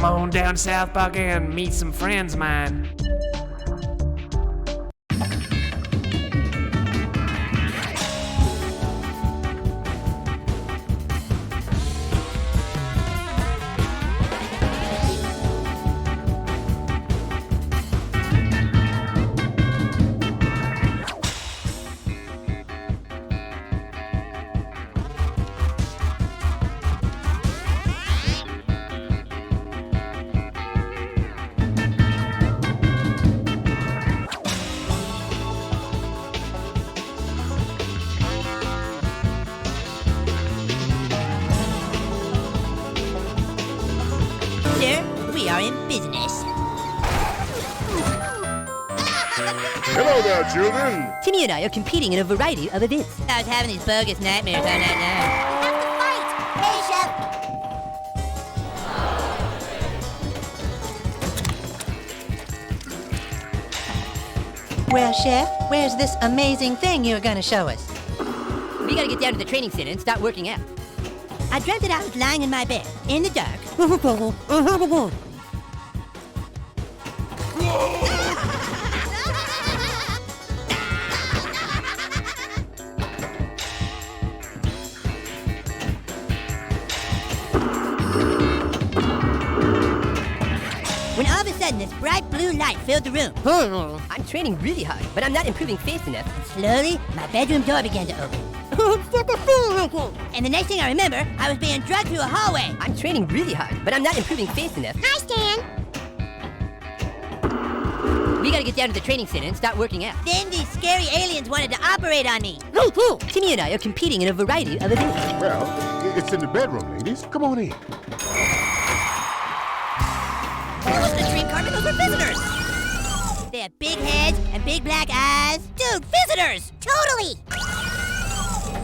Come on down South Buck and meet some friends of mine. We are in business. Hello there, children. Timmy and I are competing in a variety of events. I was having these bogus nightmares all night long. Have to fight! Hey, Chef! Well, Chef, where's this amazing thing you're gonna show us? We gotta get down to the training center and start working out. I dreamt that I was lying in my bed, in the dark. When all of a sudden, this bright blue light filled the room. I'm training really hard, but I'm not improving fast enough. Slowly, my bedroom door began to open. And the next thing I remember, I was being dragged through a hallway. I'm training really hard, but I'm not improving fast enough. Hi, Stan! We gotta get down to the training center and start working out. Then these scary aliens wanted to operate on me. Timmy and I are competing in a variety of events. Well, it's in the bedroom, ladies. Come on in. It wasn't a dream car, those were visitors. They have big heads and big black eyes. Dude, visitors! Totally!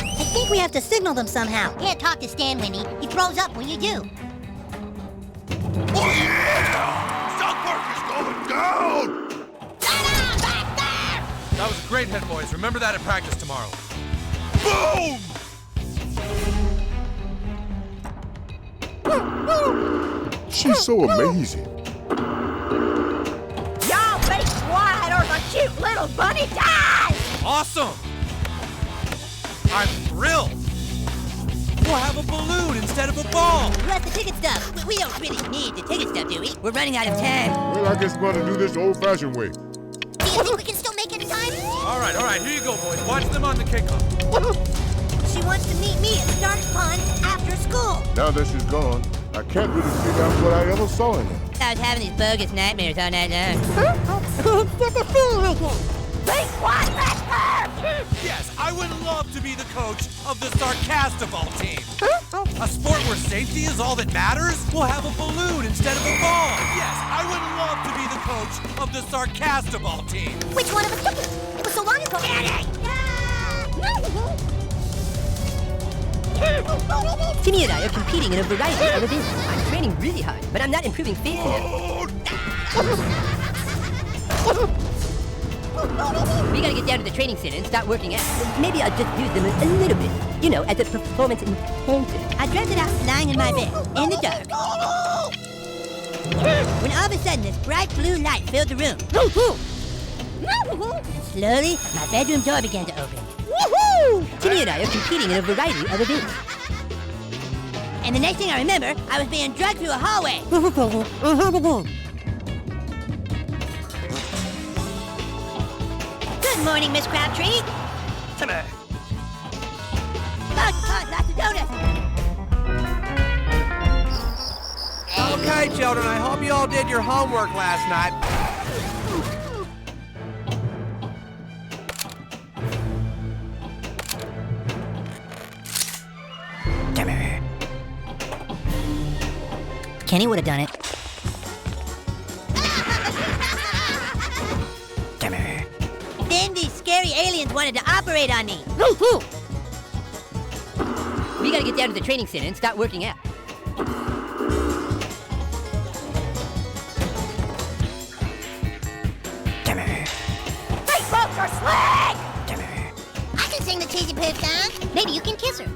I think we have to signal them somehow. Yeah, talk to Stan, Winnie. He throws up when you do. Oh, yeah! South Park is going down! Back there! That was a great hit, boys. Remember that at practice tomorrow. Boom! She's so amazing. Y'all be quiet or the cute little bunny dies! Awesome! I'm thrilled. We'll have a balloon instead of a ball. Who has the ticket stub? We don't really need the ticket stub, do we? We're running out of time. Well, I guess we're gonna do this the old-fashioned way. Do you think we can still make it in time? All right, here you go, boys. Watch them on the kickoff. She wants to meet me at Stark's Pond after school. Now that she's gone, I can't really figure out what I ever saw in her. I was having these bogus nightmares all night long. Wait, what? That's her! Yes, I would love to be the coach of the Sarcastiball team. A sport where safety is all that matters? We'll have a balloon instead of a ball. Yes, I would love to be the coach of the Sarcastiball team. Which one of us took it? It was so long ago. Timmy and I are competing in a variety of events. I'm training really hard, but I'm not improving fast enough. We gotta get down to the training center and start working out. Maybe I'll just use them a little bit. You know, as a performance enhancer. I dreamt that I was lying in my bed, in the dark. When all of a sudden, this bright blue light filled the room. Slowly, my bedroom door began to open. Timmy and I are competing in a variety of events. And the next thing I remember, I was being dragged through a hallway. Good morning, Miss Crabtree. Timmy. Lots of donuts. Okay, children, I hope you all did your homework last night. Kenny would have done it. Then these scary aliens wanted to operate on me. We gotta get down to the training center and start working out. Hey, folks are slick! I can sing the Cheesy Pooh song. Maybe you can kiss her.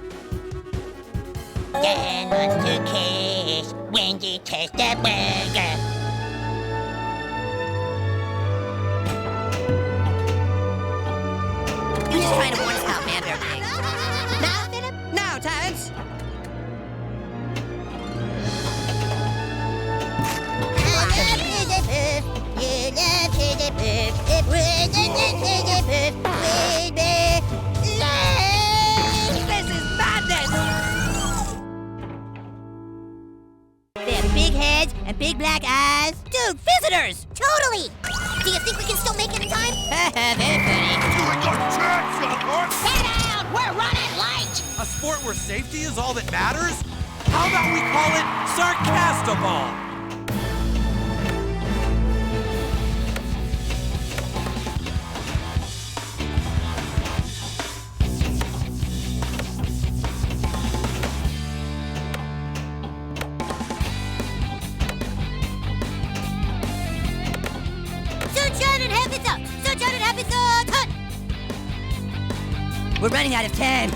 Dan wants to kiss when you taste the burger. You're just trying to warn us out, man, Bear Pig. Now, Philip. Now, Terrence. This is madness! They have big heads and big black eyes. Dude, visitors! Totally! Do you think we can still make it in time? Very funny. You ain't got a chance, son. Get out! We're running late! A sport where safety is all that matters? How about we call it Sarcastaball? Sunshine and episodes! Sunshine and episodes! Hunt! We're running out of time.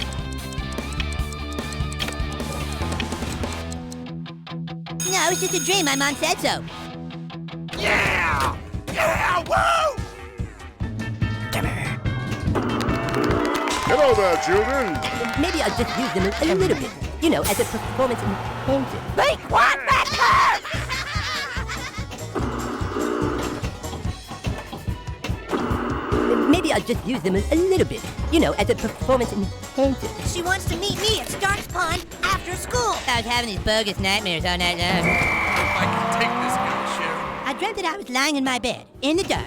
No, it's just a dream. My mom said so. Yeah! Yeah! Woo! Hello there, children. Maybe I'll just use them a little bit. You know, as a performance enhancer. Wait, what? Back there! Maybe I'll just use them a little bit. You know, as a performance enhancer. She wants to meet me at Stark's Pond after school. I was having these bogus nightmares all night long. I can take this guy, I dreamt that I was lying in my bed, in the dark.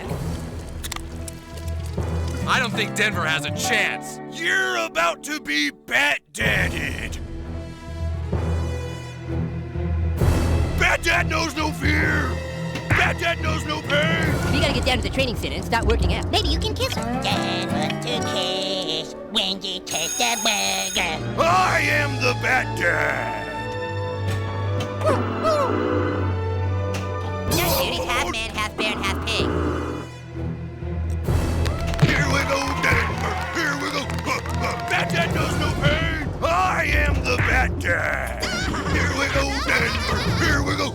I don't think Denver has a chance. You're about to be bat-dadded. Bat-Dad knows no fear. Bat-Dad knows no pain. We gotta get down to the training center and start working out. Maybe you can kiss her. Dad wants to kiss when you taste the burger. I am the Bat-Dad. Nurse Judy's half man, half bear, and half pig. Here we go, Denver. Here we go. Bat-Dad knows no pain. I am the Bat-Dad. Here we go, Denver. Here we go.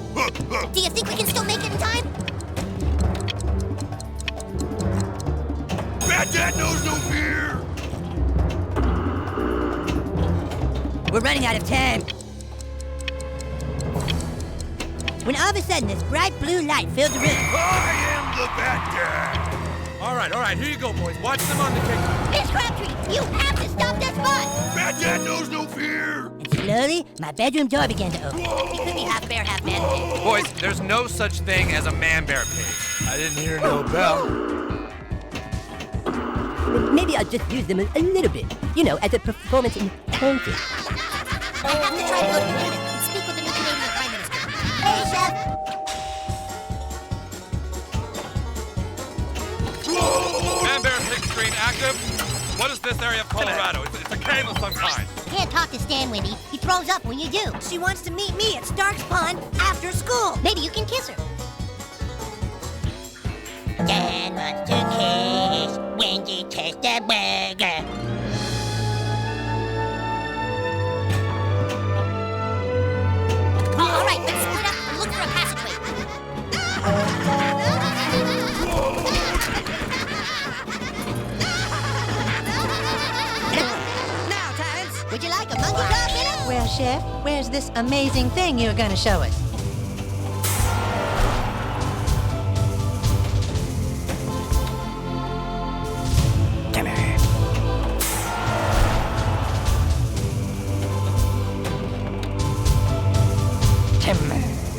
Do you think we can still make it in time? Bat-Dad knows no fear. We're running out of time. When all of a sudden, this bright blue light filled the room. I am the Bat-Dad. All right, here you go, boys. Watch them on the kick. Miss Crabtree, you have to stop this bus! Bat-Dad knows no fear. And slowly, my bedroom door began to open. It could be half bear, half man pig. Boys, there's no such thing as a man-bear pig. I didn't hear no bell. Maybe I'll just use them a little bit. You know, as a performance enhancer. I have to try to go to Munich and speak with the new Canadian Prime Minister. Hey, Chef! Man-bear pig screen active. What is this area of Colorado? It's a cave of some kind. Can't talk to Stan, Wendy. He throws up when you do. She wants to meet me at Stark's Pond after school. Maybe you can kiss her. Dad wants to kiss when you taste the burger. All right, let's split up and look for a passageway. Now, Terrence. Would you like a monkey claw, Philip? Well, Chef, where's this amazing thing you're gonna show us?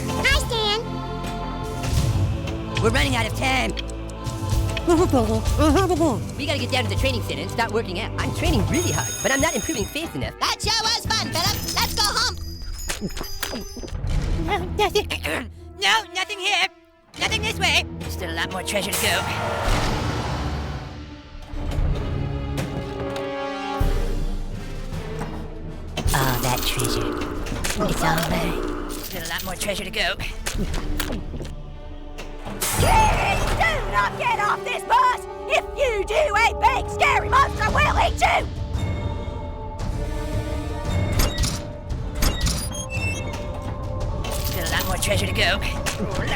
Hi, Stan. We're running out of time. We gotta get down to the training center and start working out. I'm training really hard, but I'm not improving fast enough. That sure was fun, Philip. Let's go home. No, nothing here. Nothing this way. Still a lot more treasure to go. Oh, that treasure. It's all mine. Still a lot more treasure to go. Kids, do not get off this bus! If you do, a big scary monster will eat you! Still a more treasure to go. Throws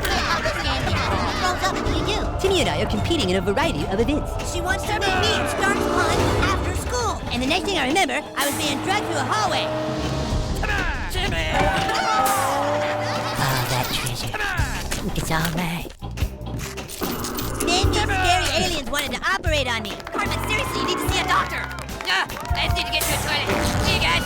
up when you do. Timmy and I are competing in a variety of events. She wants to meet me at Stark's Pond after school. And the next thing I remember, I was being dragged through a hallway. Oh, that treasure. It's all right. Then these scary aliens wanted to operate on me. Cartman, seriously, you need to see a doctor. I just need to get to a toilet. See you guys.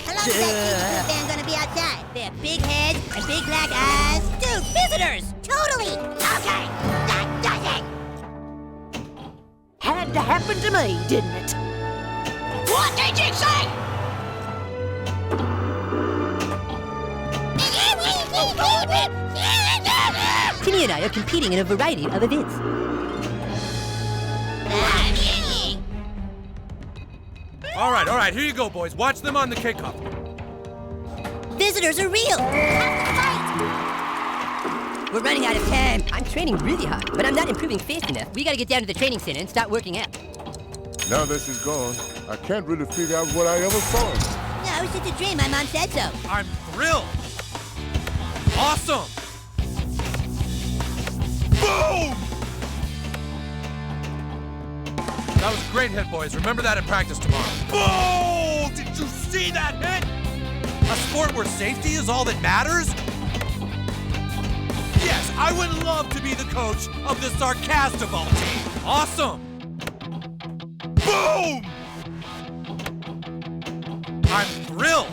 How long is that TV fan gonna be outside? They have big heads and big black eyes. Dude, visitors! Totally! Okay, that does it! Had to happen to me, didn't it? What did you say? Timmy and I are competing in a variety of events. All right, here you go, boys. Watch them on the kickoff. Visitors are real! We're running out of time. I'm training really hard, but I'm not improving fast enough. We gotta get down to the training center and start working out. Now that she's gone, I can't really figure out what I ever saw. No, it was just a dream. My mom said so. I'm thrilled. Awesome. Boom! That was a great hit, boys. Remember that in practice tomorrow. Boom! Did you see that hit? A sport where safety is all that matters? Yes, I would love to be the coach of the Sarcastaball team. Awesome! Boom! I'm thrilled.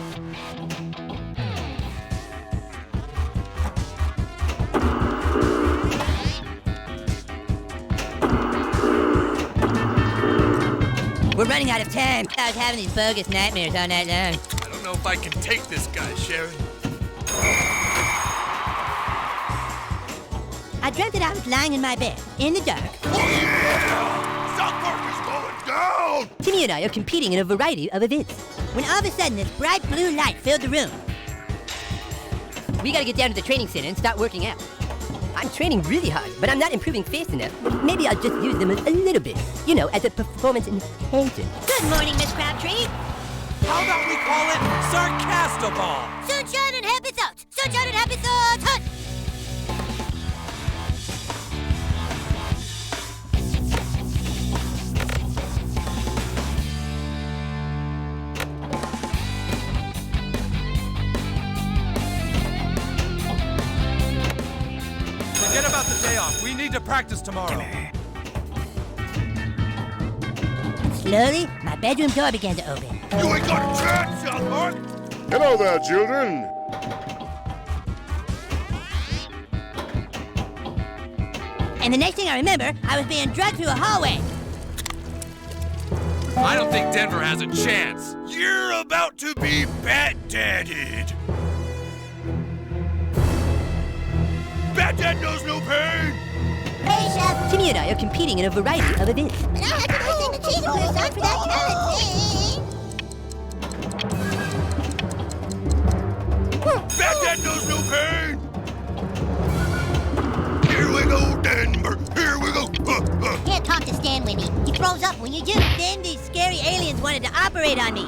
We're running out of time. I was having these bogus nightmares all night long. I don't know if I can take this guy, Sharon. I dreamt that I was lying in my bed, in the dark. Oh, yeah! South Park is going down! Timmy and I are competing in a variety of events. When all of a sudden, this bright blue light filled the room. We gotta get down to the training center and start working out. I'm training really hard, but I'm not improving fast enough. Maybe I'll just use them a little bit, you know, as a performance enhancer. Good morning, Miss Crabtree. How about we call it Sarcastaball? Sunshine and happy thoughts. Sunshine and happy thoughts. Hunt. Forget about the day off. We need to practice tomorrow. Slowly, my bedroom door began to open. You ain't got a chance, South Park! Hello there, children! And the next thing I remember, I was being dragged through a hallway. I don't think Denver has a chance. You're about to be bat-dadded! Bat-dad knows no pain! Hey, Chef. Timmy and I are competing in a variety of events. But I have to go sing the cheesy blue song for that challenge. Bat-dad knows no pain! Here we go, Denver! Here we go! Can't talk to Stan, Winnie. He throws up when you do. Then these scary aliens wanted to operate on me.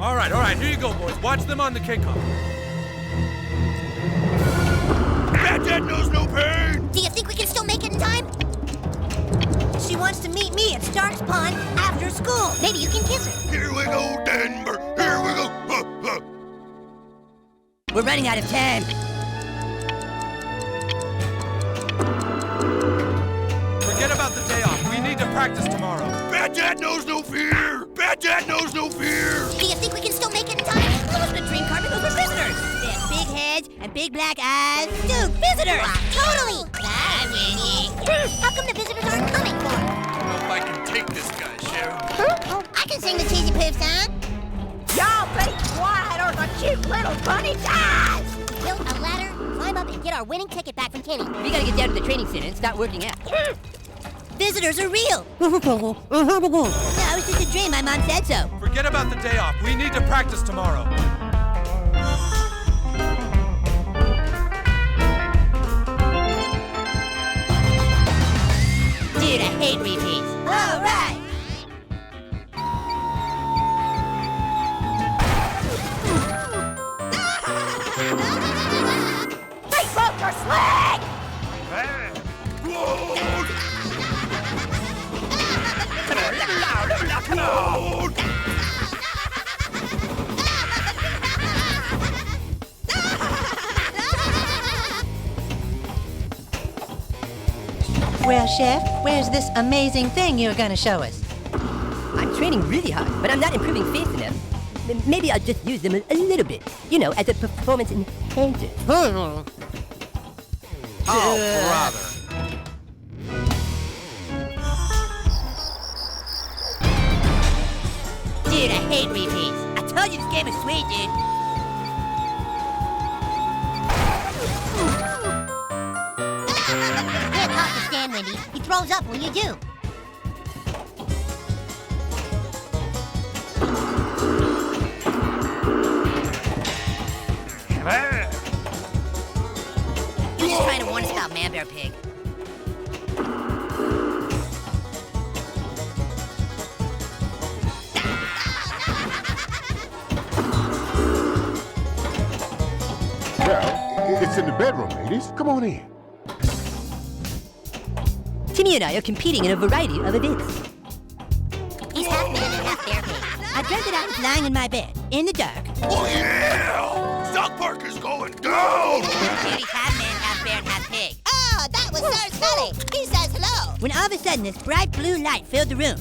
All right, here you go, boys. Watch them on the kickoff. Bat-dad knows no pain! Do you think we can still make it in time? She wants to meet me at Stark's Pond after school. Maybe you can kiss her. Here we go, Denver! Here we go! We're running out of time. Forget about the day off. We need to practice tomorrow. Bat-dad knows no fear! Bat-dad knows no fear! Do you think we can still make it in time? That wasn't a dream, Carmen. Those were visitors. They had big heads and big black eyes. Dude, visitors! Totally! Bye, Winnie. How come the visitors aren't coming for? I don't know if I can take this guy, Sharon. Oh, I can sing the cheesy poof song. Y'all be quiet or the cute little bunny dies! Build a ladder, climb up, and get our winning ticket back from Kenny. We gotta get down to the training center and start working out. Visitors are real. No, it was just a dream. My mom said so. Forget about the day off. We need to practice tomorrow. Dude, I hate repeats. All right. They broke your sling! Well, Chef, where's this amazing thing you're gonna show us? I'm training really hard, but I'm not improving fast enough. Maybe I'll just use them a little bit, you know, as a performance enhancer. Oh, brother. Dude, I hate repeats. I told you this game is sweet, dude. Can't talk to Stan, Wendy. He throws up when you do. He was just trying to warn us about Man Bear Pig. Well, it's in the bedroom, ladies. Come on in. Timmy and I are competing in a variety of events. He's half man and half bear pig. I dreamt that I was lying in my bed, in the dark. Oh, yeah! South Park is going down! Dude, he's half man, half bear, and half pig. Oh, that was so smelly. He says hello. When all of a sudden, this bright blue light filled the room.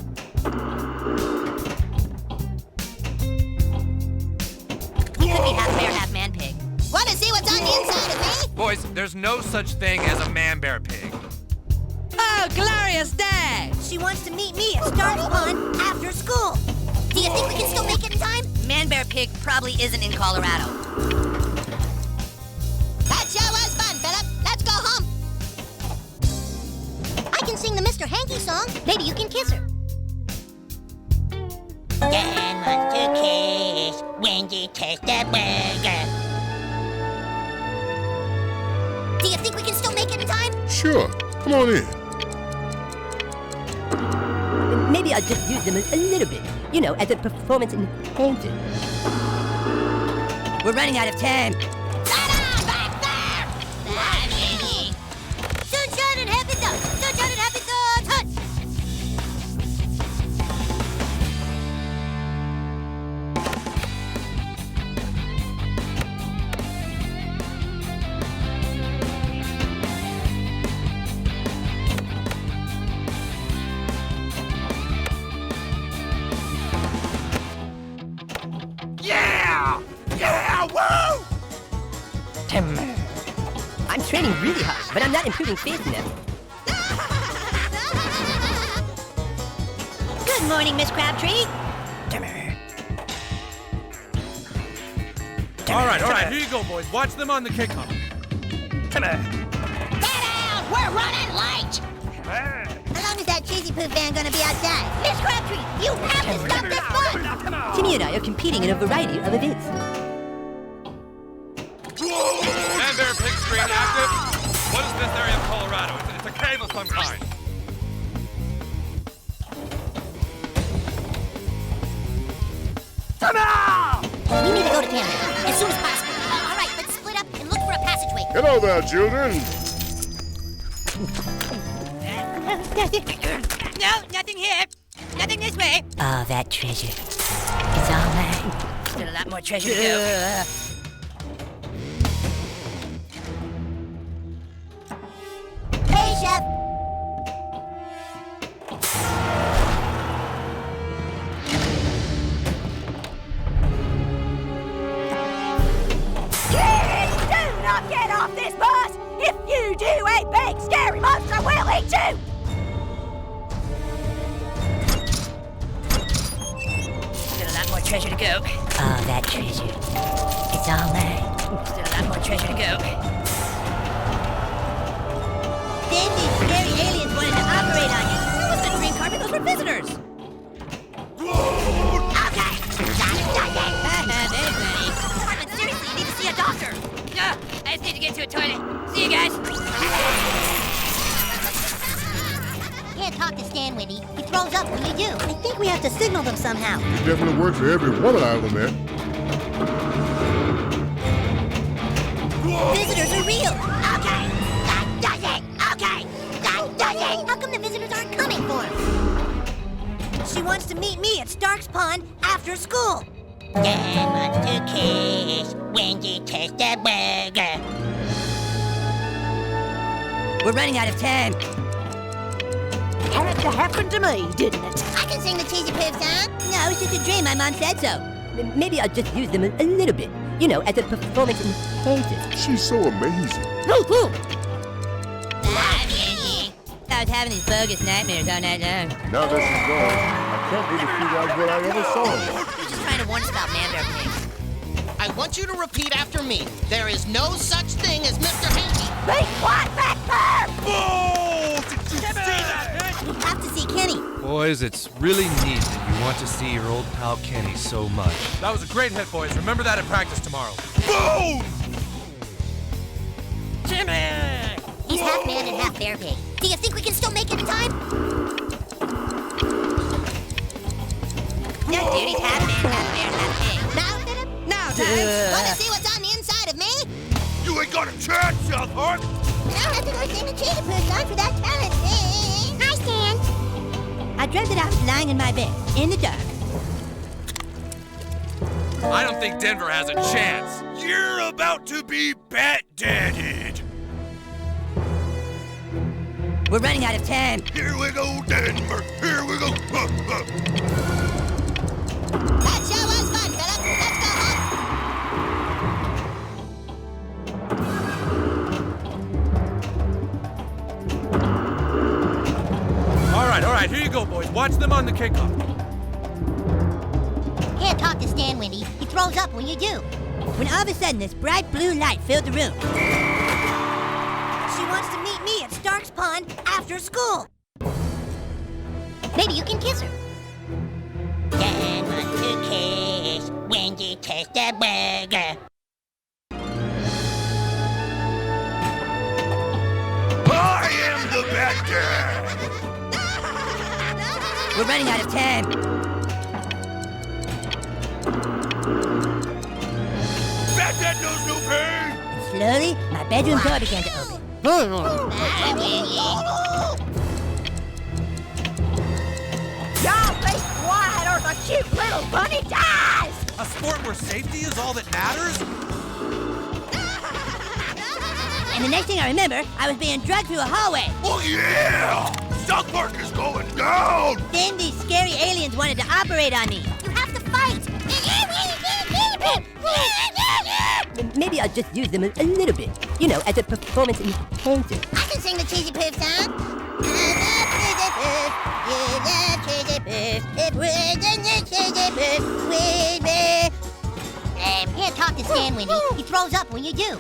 He could be half bear, half man pig. Want to see what's on the inside of me? Boys, there's no such thing as a man bear pig. Oh, glorious day! She wants to meet me at Star Fun after school. Do you think we can still make it in time? Man Bear Pig probably isn't in Colorado. That sure was fun, Philip. Let's go home. I can sing the Mr. Hanky song. Maybe you can kiss her. Dan wants to kiss when you taste the burger. Do you think we can still make it in time? Sure. Come on in. Maybe I'll just use them a little bit, you know, as a performance enhancer. We're running out of time. Back there! Sunshine and happy thoughts! Sunshine and happy thoughts! Hunt! Yeah! Yeah! Woo! I'm training really hard, but I'm not improving fast enough. Good morning, Miss Crabtree. All right, here you go, boys. Watch them on the kickoff. Get out! We're running late! How long is that cheesy poo fan gonna be outside? Miss Crabtree, you have to stop this fun! Timmy and I are competing in a variety of events. Man Bear Pig screen active. What is this area of Colorado? It's a cave of some kind. We need to go to town as soon as possible. All right, let's split up and look for a passageway. Hello there, children. No, nothing here. Nothing this way. Oh, that treasure. It's all mine. Still a lot more treasure to go. Hey, Chef. Kids, do not get off this bus! If you do, a big scary monster will eat you! Still a lot more treasure to go. Oh, that treasure. It's all mine. Still a lot more treasure to go. Then these scary aliens wanted to operate on you. That wasn't a dream carpet, those were visitors. Okay. There's Benny. Carmen, seriously, you need to see a doctor. I just need to get to a toilet. See you guys. Can't talk to Stan, Wendy. He throws up when you do. I think we have to signal them somehow. It definitely works for every one of them, man. Visitors are real. Okay, that does it. Okay, that does it. How come the visitors aren't coming for him? She wants to meet me at Stark's Pond after school. Dan wants to kiss Wendy taste the burger. We're running out of time. That happened to me, didn't it? I can sing the Cheesy Poof song. No, it's just a dream. My mom said so. Maybe I'll just use them a little bit. You know, as a performance enhancer. She's so amazing. I was having these bogus nightmares all night long. Now that she's gone, I can't really figure out what I ever saw. You're just trying to warn us about man-bear pigs. I want you to repeat after me. There is no such thing as Mr. Hanky. Be quiet back there! Oh, did you see that? We have to see Kenny. Boys, it's really neat that you want to see your old pal Kenny so much. That was a great hit, boys. Remember that in practice tomorrow. Boom! He's half man and half bear pig. Do you think we can still make it in time? No, dude, he's half man, half bear, half pig. Now, Philip? Now, Terrence. Want to see what's on the inside of me? You ain't got a chance, Southpark! Now I have to go sing the Cheetah Pooh song for that talent thing. Hi, Stan. I dreamt that I was lying in my bed, in the dark. I don't think Denver has a chance. You're about to be bat-dadded! We're running out of time. Here we go, Denver! Here we go! That show was fun, Philip. Let's go home. All right, here you go, boys. Watch them on the kickoff. Can't talk to Stan, Wendy. He throws up when you do. When all of a sudden, this bright blue light filled the room. She wants to meet me at Stark's Pond after school. Maybe you can kiss her. Dan wants to kiss Wendy taste the burger. I am the bat-dad! We're running out of time. Bat-dad knows no pain! And slowly, my bedroom door began to open. Y'all be quiet or the cute little bunny dies! A sport where safety is all that matters? And the next thing I remember, I was being dragged through a hallway. Oh yeah! Southpark is going down! Then these scary aliens wanted to operate on me. You have to fight! Maybe I'll just use them a little bit. You know, as a performance enhancer. I can sing the Cheesy Poof song. Can't talk to Stan, Wendy. He throws up when you do.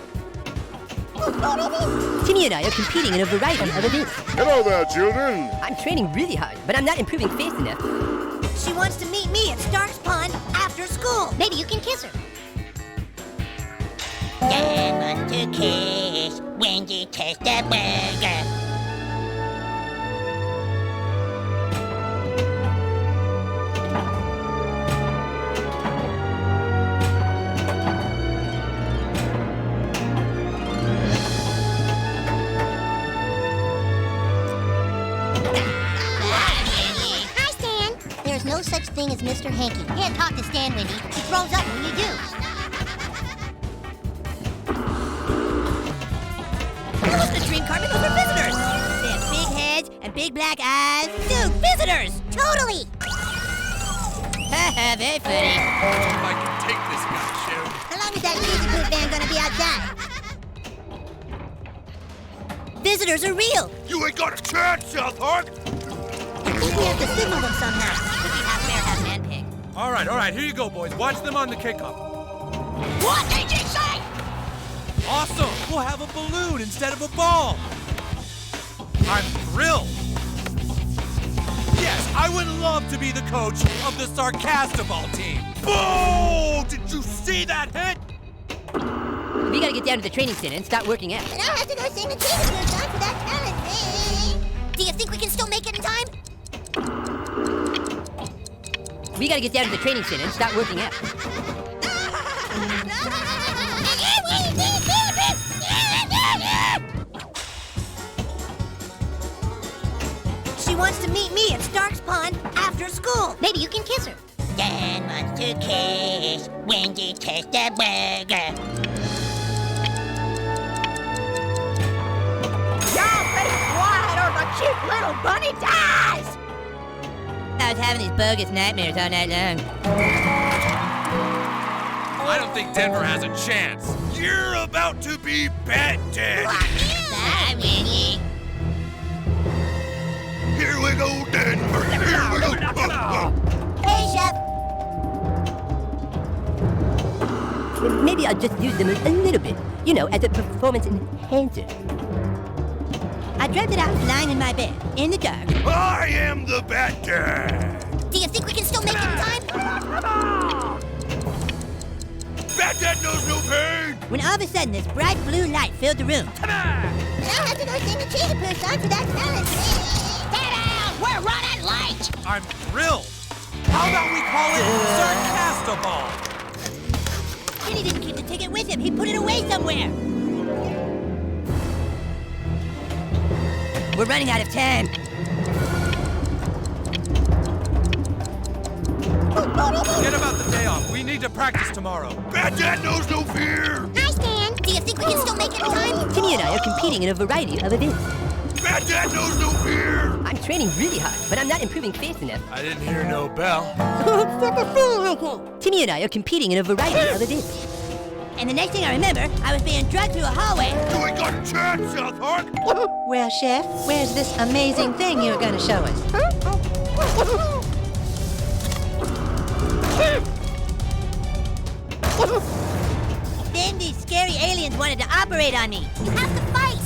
Timmy and I are competing in a variety of events. Hello there, children! I'm training really hard, but I'm not improving fast enough. She wants to meet me at Stark's Pond after school. Maybe you can kiss her. Dan wants to kiss Wendy taste the burger. Hi, Stan. There's no such thing as Mr. Hanky. Can't talk to Stan, Wendy. He throws up when you do. Look at the dream carpet. Those are visitors. They have big heads and big black eyes. Dude, visitors! Totally! Haha, very funny. If I can take this guy, shoot. How long is that Cheesy Poof band gonna be outside? Visitors are real! You ain't got a chance, Southpark! I think we have to signal them somehow. Could be half bear, half man pig. All right, here you go, boys. Watch them on the kickoff. What did you say? Awesome! We'll have a balloon instead of a ball. I'm thrilled. Yes, I would love to be the coach of the Sarcastaball team. Boom! Did you see that hit? We gotta get down to the training center and start working out. And I'll have to go sing the Cheesy Poof song for that talent thing. Do you think we can still make it in time? We gotta get down to the training center and start working out. She wants to meet me at Stark's Pond after school. Maybe you can kiss her. Dan wants to kiss when you taste the burger. Y'all be quiet or the cute little bunny dies! I was having these bogus nightmares all night long. I don't think Denver has a chance. You're about to be Bat Daddy. Bye, Winnie. Here we go, Denver. Here we go. Hey, Chef. Maybe I'll just use them a little bit, you know, as a performance enhancer. I dreamt that I was lying in my bed, in the dark. I am the Bat Dad. Do you think we can still make it in time? Bat Dad knows no pain. When all of a sudden, this bright blue light filled the room. But I'll have to go sing the cheesy poo song for that talent. Get out! We're running late! I'm thrilled. How about we call it Sarcastaball? Kenny didn't keep the ticket with him. He put it away somewhere. We're running out of time. Forget about the day off. We need to practice tomorrow. Bat Dad knows no fear. Hi, Stan. Do you think we can still make it in time? Timmy and I are competing in a variety of events. Bat Dad knows no fear. I'm training really hard, but I'm not improving fast enough. I didn't hear no bell. Timmy and I are competing in a variety of events. And the next thing I remember, I was being dragged through a hallway. You ain't got a chance, South Park. Well, Chef, where's this amazing thing you're gonna show us? Then these scary aliens wanted to operate on me. We have to fight.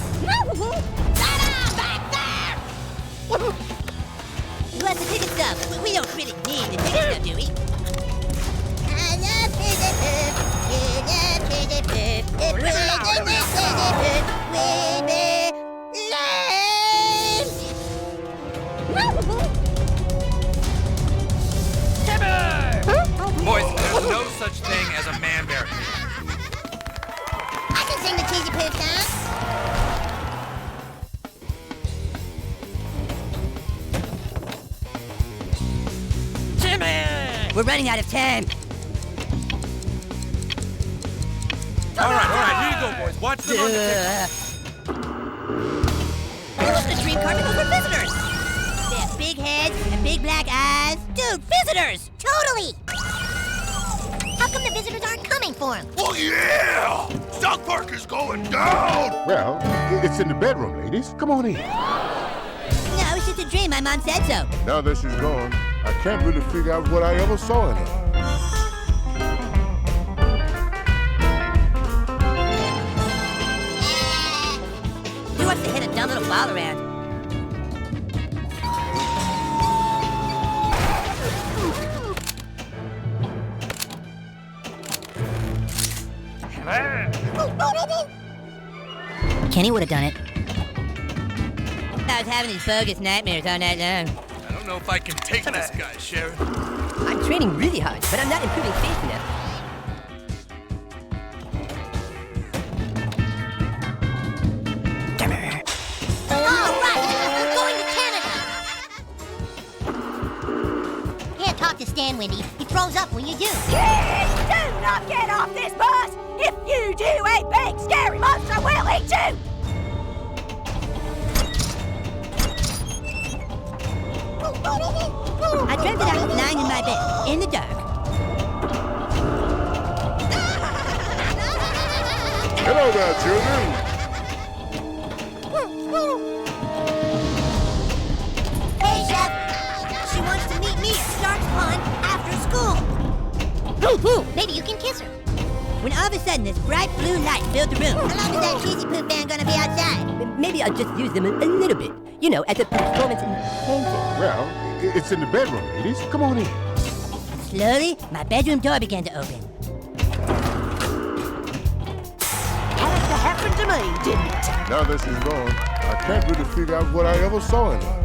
Who has the ticket stub? We don't really need the ticket stub, do we? I love Pizza Poo. You love Pizza Poo. It really is Pizza Poo. Boys, there's no such thing as a man bear. I can sing the Cheesy Poo song. We're running out of time. All right, here you go, boys. Watch them on the ticket. Look at the dream carpet. Those were visitors. They have big heads and big black eyes. Dude, visitors! Totally. How come the visitors aren't coming for him? Oh, yeah! South Park is going down! Well, it's in the bedroom, ladies. Come on in. No, it's just a dream. My mom said so. Now that she's gone, I can't really figure out what I ever saw in her. Who wants to hit a dumb little ball around? Kenny would have done it. I was having these bogus nightmares all night long. I don't know if I can take this guy, Sharon. I'm training really hard, but I'm not improving fast enough. All right, we're going to Canada. Can't talk to Stan, Wendy. He throws up when you do. Kids, do not get off this bus! If you do, a big scary monster will eat you! I dreamt that I was lying in my bed, in the dark. Hello there, children. Hey, Chef. She wants to meet me at Stark's Pond after school. Maybe you can kiss her. When all of a sudden, this bright blue light filled the room. How long is that cheesy poo fan gonna be outside? Maybe I'll just use them a little bit, you know, as a performance enhancer. Well, it's in the bedroom, ladies. Come on in. Slowly, my bedroom door began to open. Had to happen to me, didn't it? Now that she's gone, I can't really figure out what I ever saw in her.